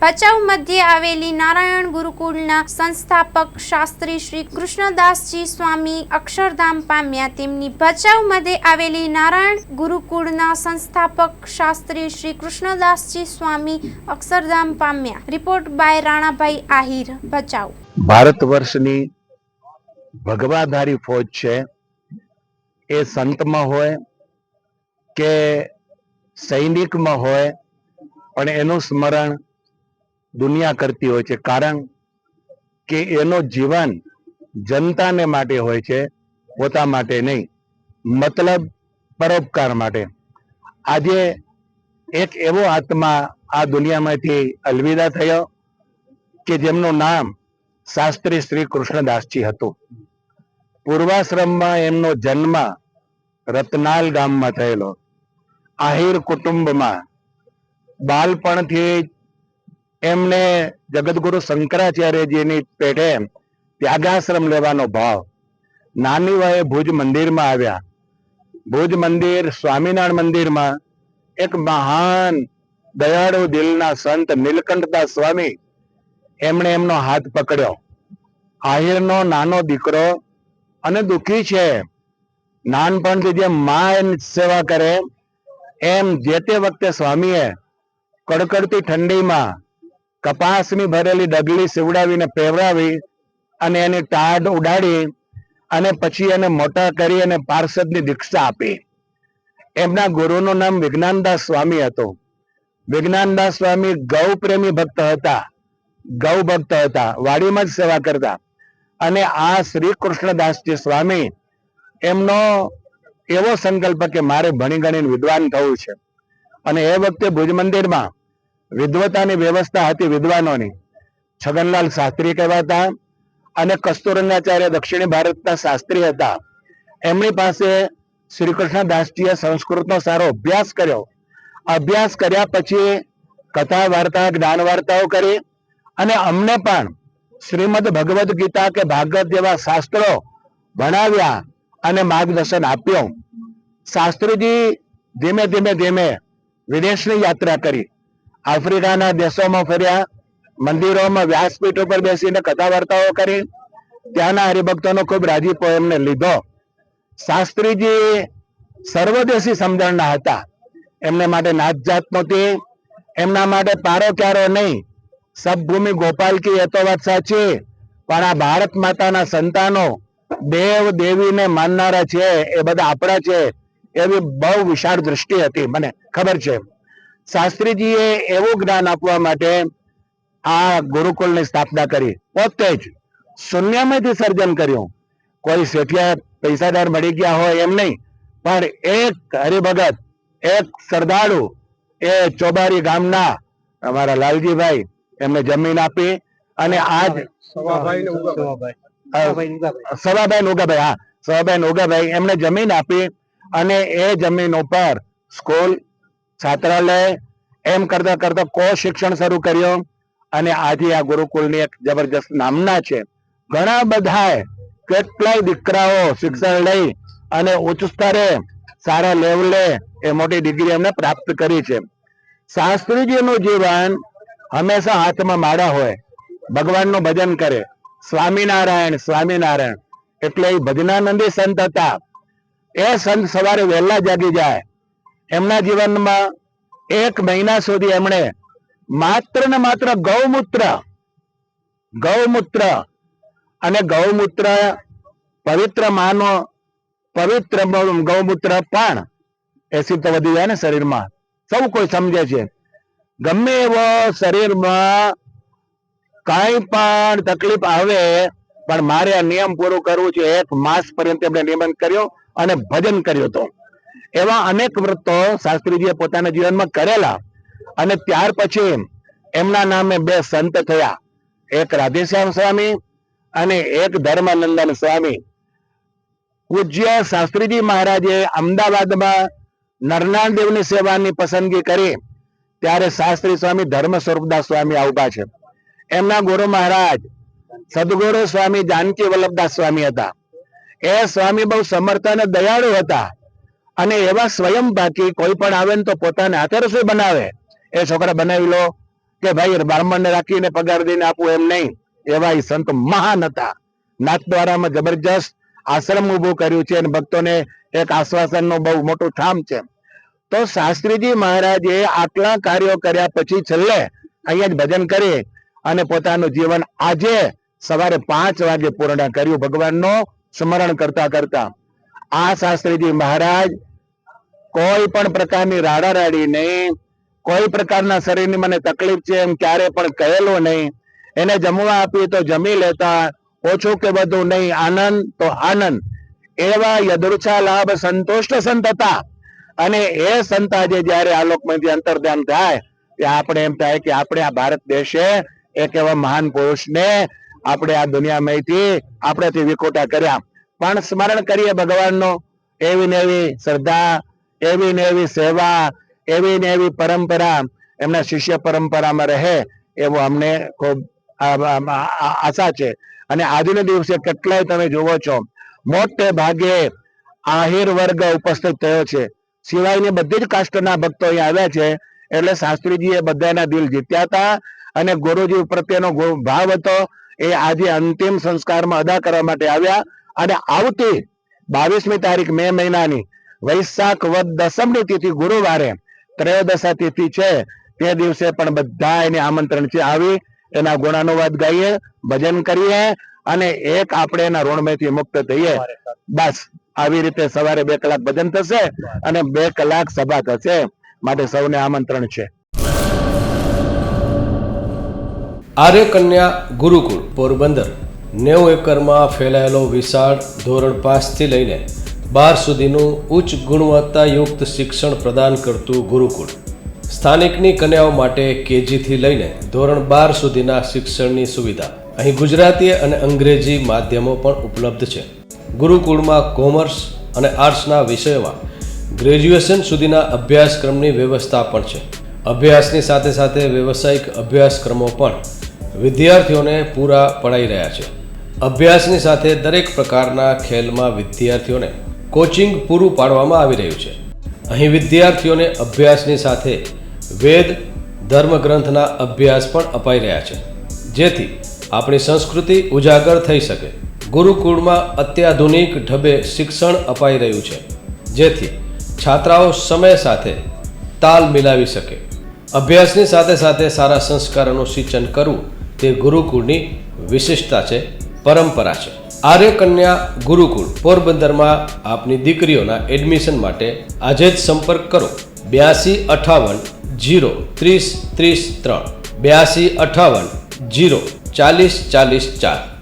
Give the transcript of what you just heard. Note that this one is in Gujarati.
ભચાઉ મધ્યે આવેલી નારાયણ ગુરુકુળના સંસ્થાપક શાસ્ત્રી શ્રી કૃષ્ણદાસજી સ્વામી અક્ષરધામ પામ્યા। તેમની ભચાઉ મધ્યે આવેલી નારાયણ ગુરુકુળના સંસ્થાપક શાસ્ત્રી શ્રી કૃષ્ણદાસજી સ્વામી અક્ષરધામ પામ્યા। Report by Ranabhai Ahir, Bhachau. ભારત વર્ષની ભગવાધારી ફોજ છે એ સંતમાં હોય કે સૈનિકમાં હોય, પણ એનું સ્મરણ દુનિયા કરતી હોય છે, કારણ કે એનો જીવન જનતાને માટે હોય છે, પોતા માટે નહીં, મતલબ પરોપકાર માટે। આજે એક એવો આત્મા આ દુનિયામાંથી અલવિદા થયો કે જેમનું નામ શાસ્ત્રી શ્રી કૃષ્ણદાસજી હતું। પૂર્વાશ્રમમાં એમનો જન્મ રતનાલ ગામમાં થયેલો। આહિર કુટુંબમાં બાળપણથી એમને જગતગુરુ શંકરાચાર્યજીની પેઠે ત્યાગાશ્રમ લેવાનો ભાવ। નાની વયે ભુજ મંદિરમાં આવ્યા। ભુજ મંદિર સ્વામિનારાયણ મંદિરમાં એક મહાન દયાળુ દિલના સંત નીલકંઠદાસ સ્વામી એમણે એમનો હાથ પકડ્યો। આહિરનો નાનો દીકરો અને દુઃખી છે, નાનપણથી જેમ મા એની સેવા કરે એમ જે તે વખતે સ્વામીએ કડકડતી ઠંડીમાં કપાસની ભરેલી ડગલી સીવડાવીને પહેરાવી અને એની ટાઢ ઉડાડી અને પછી એને મોટા કરી અને પાર્ષદની દીક્ષા આપી। એમના ગુરુનું નામ વિજ્ઞાનદાસ સ્વામી હતું। વિજ્ઞાનદાસ સ્વામી ગૌ પ્રેમી ભક્ત હતા, ગૌ ભક્ત હતા, વાડીમાં જ સેવા કરતા। અને આ શ્રી કૃષ્ણદાસજી સ્વામી એમનો એવો સંકલ્પ કે મારે ભણી ગણીને વિદ્વાન થવું છે, અને એ વખતે ભુજ મંદિરમાં વિદ્વતાની વ્યવસ્થા હતી વિદ્વાનોની। છગનલાલ શાસ્ત્રી કહેવાતા અને કસ્તુરંગાચાર્ય દક્ષિણી ભારતના શાસ્ત્રી હતા। એમની પાસે શ્રી કૃષ્ણદાસજીએ સંસ્કૃતનો સારો અભ્યાસ કર્યો। અભ્યાસ કર્યા પછી કથા વાર્તા જ્ઞાન વાર્તાઓ કરી અને અમને પણ શ્રીમદ ભગવદ ગીતા કે ભાગવત જેવા શાસ્ત્રો ભણાવ્યા અને માર્ગદર્શન આપ્યું। શાસ્ત્રીજી ધીમે ધીમે ધીમે વિદેશની યાત્રા કરી, આફ્રિકાના દેશોમાં ફર્યા, મંદિરોમાં વ્યાસપીઠ ઉપર બેસીને કથા વાર્તાઓ કરી, ત્યાંના હરિભક્તોનો ખૂબ રાજીપો એમને લીધો। શાસ્ત્રીજી સર્વદેશી સમજણના હતા। એમને માટે નાત જાત નહોતી, એમના માટે પારો ક્યારો નહીં, સબ ભૂમિ ગોપાલ કી એ તો વાત સાચી, પણ આ ભારત માતાના સંતાનો દેવ દેવીને માનનારા છે એ બધા આપણા છે એવી બહુ વિશાળ દૃષ્ટિ હતી, મને ખબર છે। શાસ્ત્રીજીએ એવું જ્ઞાન આપવા માટે આ ગુરુકુળની સ્થાપના કરી। પોતે જ શૂન્યમાંથી સર્જન કર્યું। કોઈ શેઠિયા પૈસાદાર મળી ગયા હોય એમ નહીં, પણ એક હરિભગત, એક શ્રદ્ધાળુ, એ ચોબારી ગામના અમારા લાલજીભાઈ એમને જમીન આપી અને આજ સવાભાઈ નોગાભાઈ એમને જમીન આપી અને એ જમીન ઉપર સ્કૂલ, છાત્રાલય એમ કરતા કરતા કો શિક્ષણ શરૂ કર્યો। અને આજે આ ગુરુકુળની એક જબરજસ્ત નામના છે। ઘણા બધા કેટલાય દીકરાઓ શિક્ષણ લઈ અને ઉચ્ચ સ્તરે સારા લેવલે એ મોટી ડિગ્રી એમને પ્રાપ્ત કરી છે। શાસ્ત્રીજીનું જીવન હંમેશા હાથમાં માળા હોય, ભગવાનનું ભજન કરે, સ્વામિનારાયણ સ્વામિનારાયણ, એટલે એ ભજનાનંદી સંત હતા। એ સંત સવારે વહેલા જાગી જાય। એમના જીવનમાં 1 મહિના સુધી એમણે માત્ર ને માત્ર ગૌમૂત્ર અને ગૌમૂત્ર પવિત્ર માનો, પવિત્ર ગૌમૂત્ર પણ એસિડ તો વધી જાય ને શરીરમાં, સૌ કોઈ સમજે છે। ગમે એવો શરીરમાં કઈ પણ તકલીફ આવે પણ મારે આ નિયમ પૂરું કરવું છે, 1 માસ પર્યંત એમણે નિયમન કર્યો અને ભજન કર્યું હતું। એવા અનેક વ્રતો શાસ્ત્રીજીએ પોતાના જીવનમાં કરેલા અને ત્યાર પછી એમના નામે 2 સંત થયા, એક રાધેશ્યામ સ્વામી અને એક ધર્માનંદન સ્વામી। પૂજ્ય શાસ્ત્રીજી મહારાજે અમદાવાદમાં નરનાળ દેવની સેવાની પસંદગી કરી ત્યારે શાસ્ત્રી સ્વામી ધર્મ સ્વરૂપદાસ સ્વામી આવ્યા છે। એમના ગુરુ મહારાજ સદગુરુ સ્વામી જાનકી વલ્લભદાસ સ્વામી હતા। એ સ્વામી બહુ સમર્થ અને દયાળુ હતા અને એવા સ્વયં બાકી કોઈ પણ આવે ને તો પોતાને હાથે રસોઈ બનાવે। એ છોકરા બનાવી લો, કે ભાઈ બ્રાહ્મણને રાખીને પગાર દઈને આપવું એમ નહીં. એવા એ સંત મહાન હતા. નાથદ્વારામાં જબરજસ્ત આશ્રમ ઉભું કર્યું છે અને ભક્તોને એક આશ્વાસનનું બહુ મોટું ઠામ છે. તો શાસ્ત્રીજી મહારાજે આટલા કાર્યો કર્યા પછી છેલ્લે અહીંયા જ ભજન કરી અને પોતાનું જીવન આજે સવારે 5 વાગે પૂર્ણ કર્યું, ભગવાનનું સ્મરણ કરતા કરતા. આ શાસ્ત્રીજી મહારાજ કોઈ પણ પ્રકારની રાડારાડી નહીં, કોઈ પ્રકારના શરીરની મને તકલીફ છે એમ ક્યારે પણ કહેલું નહીં. એને જમવા આપી તો જમી લેતા, ઓછું કે બધું નહીં, આનંદ તો આનંદ. એવા યદૃચ્છા લાભ સંતુષ્ટ સંત હતા. અને એ સંત આજે જયારે આ લોકમાંથી અંતર્ધ્યાન થાય ત્યાં આપણે એમ થાય કે આપણે આ ભારત દેશે એક એવા મહાન પુરુષને આપણે આ દુનિયામાંથી આપણેથી વિખોટા કર્યા. પણ સ્મરણ કરીએ ભગવાનનો, એવી ને એવી શ્રદ્ધા, એવી ને એવી સેવા, એવી ને એવી પરંપરા એમના શિષ્ય પરંપરામાં રહે એવો અમને ખૂબ આશા છે. અને આજના દિવસે કેટલાય તમે જુઓ છો મોટે ભાગે આહિર વર્ગ ઉપસ્થિત થયો છે, સિવાયની બધી જ કાસ્ટના ભક્તો અહીંયા આવ્યા છે. એટલે શાસ્ત્રીજીએ બધાના દિલ જીત્યા હતા અને ગુરુજી પ્રત્યેનો ભાવ હતો એ આજે અંતિમ સંસ્કારમાં અદા કરવા માટે આવ્યા. અને આવતી 22મી તારીખ મે મહિનાની વૈશાખ વદ દસમની તિથિ ગુરુવારે ત્રયોદશા તિથિ છે, તે દિવસે પણ બધા એને આમંત્રણ છે. આવી એના ગુણાનુવાદ ગાઈએ, ભજન કરીએ અને એક આપણે એના ઋણમાંથી મુક્ત થઈએ. બસ આવી રીતે સવારે 2 કલાક ભજન થશે અને 2 કલાક સભા થશે. માટે સૌને આમંત્રણ છે. આર્ય કન્યા ગુરુકુળ પોરબંદર 90 એકરમાં ફેલાયેલો વિશાળ ધોરણ 5 થી લઈને 12 સુધીનું ઉચ્ચ ગુણવત્તાયુક્ત શિક્ષણ પ્રદાન કરતું ગુરુકુળ. સ્થાનિકની કન્યાઓ માટે કેજી થી લઈને ધોરણ 12 સુધીના શિક્ષણની સુવિધા. અહીં ગુજરાતી અને અંગ્રેજી માધ્યમો પણ ઉપલબ્ધ છે. ગુરુકુળમાં કોમર્સ અને આર્ટ્સના વિષયોમાં ગ્રેજ્યુએશન સુધીના અભ્યાસક્રમની વ્યવસ્થા પણ છે. અભ્યાસની સાથે સાથે વ્યવસાયિક અભ્યાસક્રમો પણ વિદ્યાર્થીઓને પૂરા પડાઈ રહ્યા છે. અભ્યાસની સાથે દરેક પ્રકારના ખેલમાં વિદ્યાર્થીઓને કોચિંગ પૂરું પાડવામાં આવી રહ્યું છે. અહીં વિદ્યાર્થીઓને અભ્યાસની સાથે વેદ ધર્મગ્રંથના અભ્યાસ પણ અપાઈ રહ્યા છે, જેથી આપણી સંસ્કૃતિ ઉજાગર થઈ શકે. ગુરુકુળમાં અત્યાધુનિક ઢબે શિક્ષણ અપાઈ રહ્યું છે, જેથી છાત્રાઓ સમય સાથે તાલ મિલાવી શકે. અભ્યાસની સાથે સાથે સારા સંસ્કારોનું સિંચન કરવું તે ગુરુકુળની વિશિષ્ટતા છે, પરંપરા છે. આર્ય કન્યા ગુરુકુળ પોરબંદરમાં આપની દીકરીઓના એડમિશન માટે આજે જ સંપર્ક કરો. 8258 030 33 8258 040 44 4.